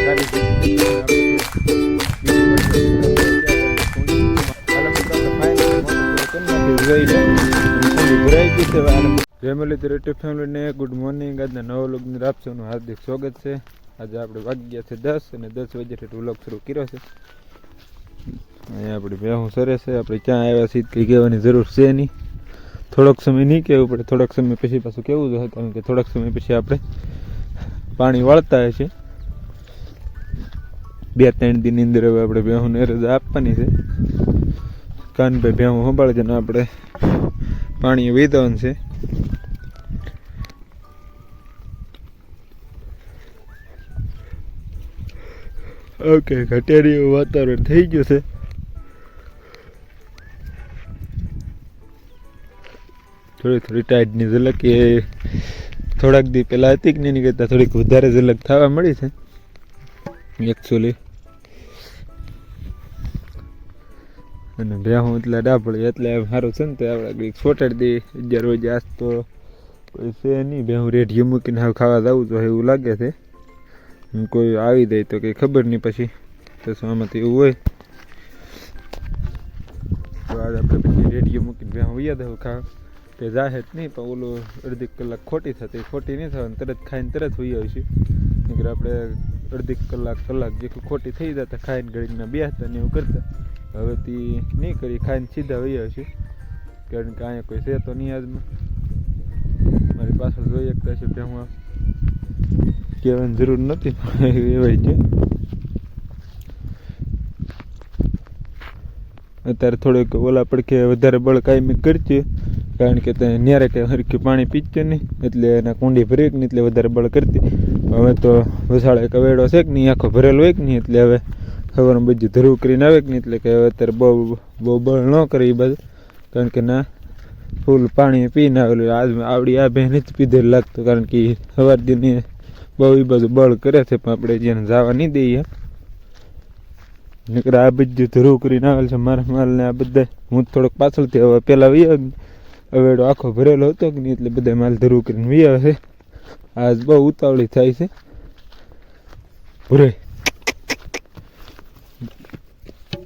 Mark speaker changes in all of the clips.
Speaker 1: Family good morning. આજના નવા લોગની આપસોનું હાર્દિક સ્વાગત છે. આજે આપણે વાગ્યા છે 10 અને 10 વાગ્યાથી વ્લોગ શરૂ કર્યો છે. અહીંયા આપણી ભેહું સરે છે. આપણે ક્યાં આવ્યા છીએ કંઈ કહેવાની જરૂર છે નહીં. થોડોક સમય નહીં કહેવું પડે, થોડોક સમય પછી પાછું કહેવું જોઈએ, કારણ કે થોડાક સમય પછી આપણે પાણી વાળતા હોય છે. 2-3 દિનની અંદર હવે આપણે ભેહુંને રજા આપવાની છે. કાનભાઈ ભેહું સંભાળે છે ને આપણે પાણી વીધવાનું છે. ઓકે, ઘટેરીયું વાતાવરણ થઈ ગયું છે. થોડી ટાઈડની ઝલક એ થોડાક દી પહેલાં હતી કે નહીં કરતાં થોડીક વધારે ઝલક થવા મળી છે એકચ્યુઅલી. અને ભેહું એટલા ડાભળી એટલે સારું છે ને. તે આપણે કંઈક સોટાડી દઈએ 11 વાગે. આજ તો કોઈ છે નહીં. ભેહું રેઢિયું મૂકીને હવે ખાવા જવું જોઈએ એવું લાગે છે. કોઈ આવી જાય તો કંઈ ખબર નહીં પછી તો શું આમાંથી એવું હોય. તો આજે આપણે પછી રેડિયો મૂકીને ભેહું વૈયા દેવું ખાવા. કે જાહે જ નહીં, પણ ઓલું અડધી કલાક ખોટી થતી, ખોટી નહીં થવાની. તરત ખાઈને તરત વૈયા આવીશું. નકર આપણે અડધી કલાક જે ખોટી થઈ જતા ખાઈને ઘડીના બેસતા ને એવું કરતા. હવેથી નહીં કરી, ખાઈને સીધા વૈયા આવીશું. કારણ કે અહીંયા કોઈ છે તો નહીં આજમાં. મારી પાછળ જોઈ શકતા છે ભેહું. કહેવાની જરૂર નથી પણ એવાય છે. અત્યારે થોડુંક ઓલા પડખે વધારે બળ કાયમી કરશે, કારણ કે ત્યાં ન્યારે કંઈ હરખી પાણી પીচ্ছে નહીં, એટલે એના કુંડી ભરી કે નહીં, એટલે વધારે બળ કરતી. હવે તો વસાળે કવેડો છે કે નહીં, આખો ભરેલો હોય કે નહીં, એટલે હવે સવારમાં બધું ધરવું કરીને આવે કે નહીં, એટલે કે હવે અત્યારે બહુ બળ ન કરે એ બાજુ. કારણ કે ના ફૂલ પાણી પીને આવેલું. આજ આવડી આ બહેન જ પીધે લાગતું, કારણ કે સવાર દીની બહુ એ બધું બળ કરે છે, પણ આપણે જેને જવા નહીં દઈએ. નકર આ બધું ધરું કરીને આવેલ છે મારા માલને. આ બધા હું થોડોક પાછળથી હવે પહેલાં વી હવેડો આખો ભરેલો હતો કે નહીં, એટલે બધા માલ ધરું કરીને વી આવે છે. આજ બહુ ઉતાવળી થાય છે. ભૂરે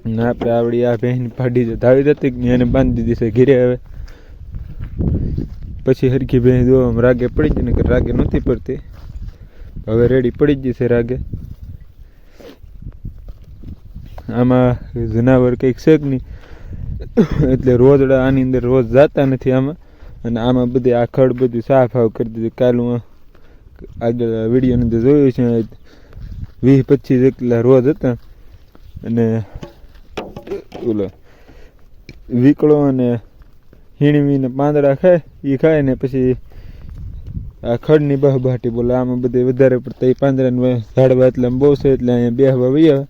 Speaker 1: ને આપણે આવડી આ બહેન ફાડી ધાવી જતી કે એને બાંધી દીધી છે ઘીરે. હવે પછી હરખી બહેન જોવામાં રાગે પડી જાય, નકર રાગે નથી પડતી. હવે રેડી પડી જ જશે રાગે. આમાં જનાવર કંઈક છે કે નહીં, એટલે રોજડા આની અંદર રોજ જતા નથી આમાં. અને આમાં બધી આ ખડ બધું સાફ આવ કરી દીધું. કાલ હું આગળ વિડીયોની અંદર જોયું છે 20-25 જેટલા રોજ હતા. અને ઓલો વીકળો અને હીણવીને પાંદડા ખાય એ ખાય ને પછી આ ખડની બહબાટી બોલે. આમાં બધે વધારે પડતા એ પાંદડાને ઝાડવા એટલે બહુ છે, એટલે અહીંયા બેહવા વૈયા.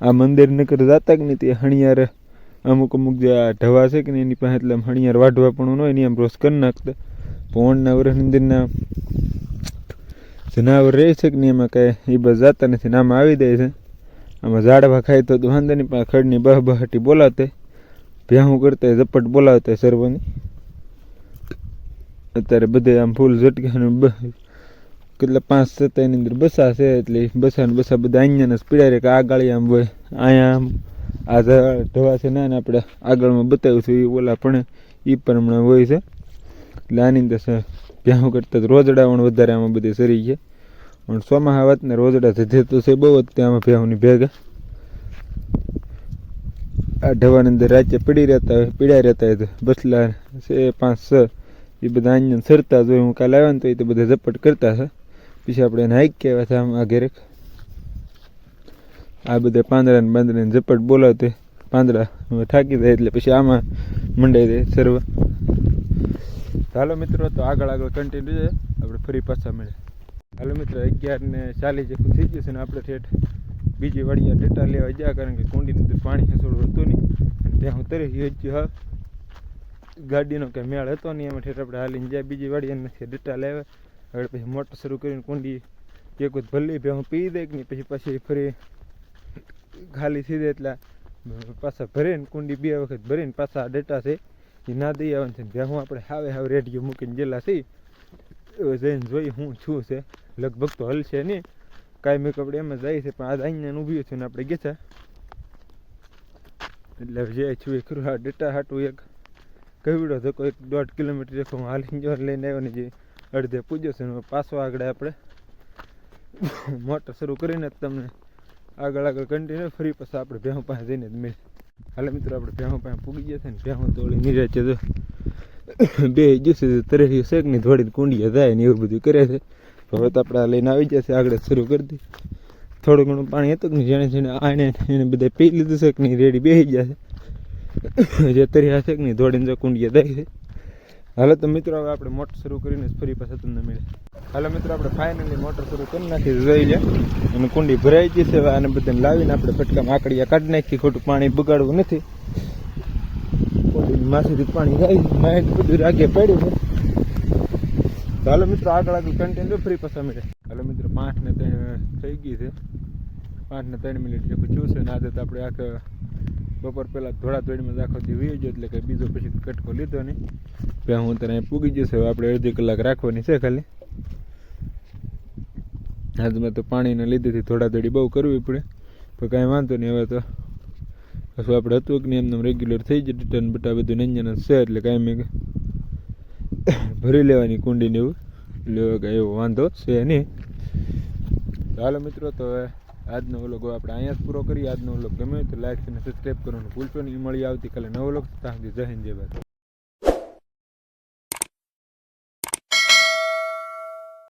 Speaker 1: આ મંદિર નકર જાતા કે નહીં, તે હણિયાર અમુક જે આ ઢવા છે કે નહીં એની પાસે, એટલે હણિયાર વાઢવા પણ હોય ને આમ રોજ કરી નાખતા. પોણના વર્ષની અંદરના જનાવર રહે છે કે નહીં એમાં કાંઈ એ બસ જાતા નથી ને આમાં આવી જાય છે. આમાં ઝાડવા ખાય તો વાંધો નહીં, પણ ખડની બહબાટી બોલાવતે ભેહું કરતા ઝપટ બોલાવતા સર્વની. અત્યારે બધે આમ ફૂલ ઝટકાનું કેટલા 5-7 એની અંદર બસા છે, એટલે બસા બધા અહીંયાના જ પીડા રહે કે આ ગાળી આમ હોય. અહીંયા આમ આ ઢવા છે ના, આપણે આગળમાં બતાવ્યું છું એ ઓલા પણ એ પ્રમાણે હોય છે. એટલે આની અંદર ભેહું કરતા રોજડા પણ વધારે આમાં બધી સરી છે. પણ ચોમાસા વાતને રોજડા થશે તો છે બહુ જ આમાં ભેહુંની ભેગા. આ ઢવાની અંદર રાચે પીડા રહેતા હોય તો બસલા છે 5-6 એ બધા અહીંયા સરતા જ હોય. હું કાલે આવ્યા ને તો એ તો બધા ઝપટ કરતા છે. પછી આપણે એને હાઈક કહેવાય છે આમ આ ઘેરેક. આ બધા પાંદડાને બાંદડાને ઝપટ બોલાવતે પાંદડા થાકી જાય, એટલે પછી આમાં મંડાઈ જાય સરવા. હાલો મિત્રો, તો આગળ કન્ટિન્યુ છે, આપણે ફરી પાછા મળે. હાલો મિત્રો, 11:40 જેટલું થઈ ગયું છે ને આપણે ઠેઠ બીજી વાડીએ ડેટા લેવા ગયા, કારણ કે કુંડીની અંદર પાણી હસોડું હતું નહીં. અને ત્યાં હું તરી ગયો હા, ગાડીનો કંઈ મેળ હતો નહીં. એમાં ઠેઠ આપણે હાલીને જાય બીજી વાડીએ નથી ડેટા લેવા. હવે પછી મોટર શરૂ કરીને કુંડી એક વખત ભલી ભેહું પી દે કે નહીં, પછી ફરી ખાલી થઈ જાય એટલે પાછા ભરીને કુંડી 2 વખત ભરીને પાછા ડેટા છે એ ના દઈ આવવાનું છે. ભેહું આપણે હાવે રેડિયો મૂકીને ગયેલા છે. જઈને જોઈ હું છું છે, લગભગ તો હલશે નહીં, કાંઈ કપડે એમ જ જાય છે, પણ આજ અહીંયા ઊભી છે ને આપણે ગયા એટલે જે છું એ ખરું. આ ડેટા હાટું એક કવડો ધક્કો 1.5 કિલોમીટર એક હું હાલીને જો લઈને આવ્યો ને જે અડધે પૂજ્યો છે ને પાછો આગળ આપણે મોટર શરૂ કરીને તમને આગળ કન્ટિન્યુ ફરી પછી આપણે ભેહું પાસે જઈને જ મળે. હાલે મિત્રો આપણે ભેહું પાસે પૂગી ગયા છે ને ભેહું તો ઓલી નીરે છે તો બે જશે તરેહી શેક ની થોડી કુંડિયા જાય ને એવું બધું કરે છે. હવે તો આપણે લઈને આવી જશે આગળ શરૂ કરી દઈએ. થોડું ઘણું પાણી હતું કે જેણે જેણે આને એને બધા પી લીધું છે કે નહીં રેડી બેસી ગયા છે જે તરિયા છે કે નહીં દોડીને જો કુંડિયા જાય છે. હાલો તો મિત્રો હવે આપણે મોટર શરૂ કરીને ફરી પાછા તમને મળે. હાલો મિત્રો આપણે ફાઇનલી મોટર શરૂ કરી નાખી જોઈ લે અને કુંડી ભરાઈ ગઈ છે. હવે આને બધાને લાવીને આપણે ફટકામાં આકડિયા કાઢી નાખી, ખોટું પાણી બગાડવું નથી. કુંડીની માથેથી પાણી જાય માહિતી બધું આગે પડ્યું છે. તો હાલો મિત્રો આગળ કન્ટિન્યુ ફરી પાછા મળે. હાલો મિત્રો 5:03 થઈ ગઈ છે, 5:03 મિનિટ જેવું થયું છે ને આદત આપણે આખા બપોર પહેલાં ધોળાધોળીમાં આખો દી વી ગયો એટલે કે બીજો પછી કટકો લીધો નહીં. ત્યાં હું તને પૂગી જશે. હવે આપણે અડધી કલાક રાખવાની છે ખાલી. આજમાં તો પાણીના લીધેથી ધોળાધોળી બહુ કરવી પડે, પણ કાંઈ વાંધો નહીં. હવે તો કશું આપણે હતું કે નહીં એમને રેગ્યુલર થઈ જાય રિટર્ન બટા બધું નંજાના છે એટલે કાંઈ મેં ભરી લેવાની કુંડીને એવું એટલે કાંઈ એવો વાંધો છે નહીં. હાલો મિત્રો તો હવે આજનો વ્લોગ આપણે અહીંયા જ પૂરો કરીએ. આજનો વ્લોગ ગમે તો લાઈક અને સબસ્ક્રાઈબ કરવાનું ભૂલશો નહીં. મળી આવતીકાલે નવો વ્લોગ. ત્યાં સુધી જય હિન્દ જય ભારત.